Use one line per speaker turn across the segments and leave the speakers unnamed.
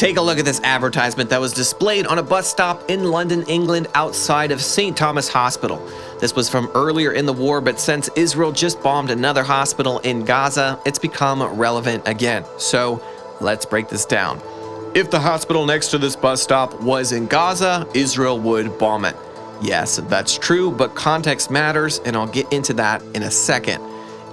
Take a look at this advertisement that was displayed on a bus stop in London, England, outside of St. Thomas Hospital. This was from earlier in the war, but since Israel just bombed another hospital in Gaza, it's become relevant again. So let's break this down. If the hospital next to this bus stop was in Gaza, Israel would bomb it. Yes, that's true, but context matters, and I'll get into that in a second.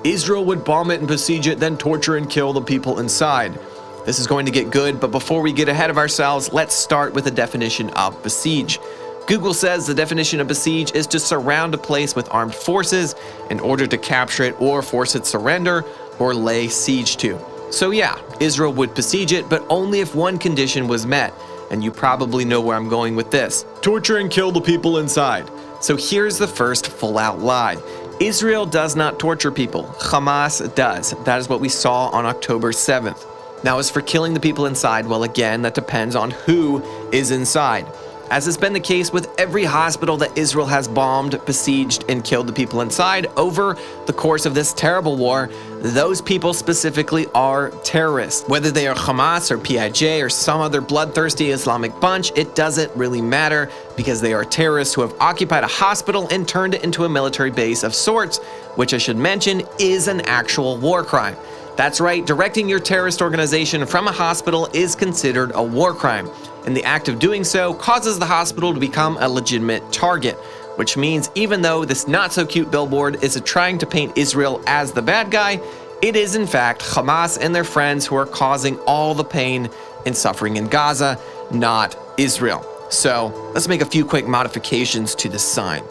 Israel would bomb it and besiege it, then torture and kill the people inside. This is going to get good, but before we get ahead of ourselves, let's start with the definition of besiege. Google says the definition of besiege is to surround a place with armed forces in order to capture it or force its surrender or lay siege to. So yeah, Israel would besiege it, but only if one condition was met. And you probably know where I'm going with this. Torture and kill the people inside. So here's the first full-out lie. Israel does not torture people. Hamas does. That is what we saw on October 7th. Now, as for killing the people inside, well, again, that depends on who is inside. As has been the case with every hospital that Israel has bombed, besieged, and killed the people inside over the course of this terrible war, those people specifically are terrorists. Whether they are Hamas or PIJ or some other bloodthirsty Islamic bunch, it doesn't really matter because they are terrorists who have occupied a hospital and turned it into a military base of sorts, which I should mention is an actual war crime. That's right, directing your terrorist organization from a hospital is considered a war crime, and the act of doing so causes the hospital to become a legitimate target, which means even though this not-so-cute billboard is trying to paint Israel as the bad guy, it is in fact Hamas and their friends who are causing all the pain and suffering in Gaza, not Israel. So let's make a few quick modifications to this sign.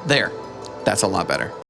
There, that's a lot better.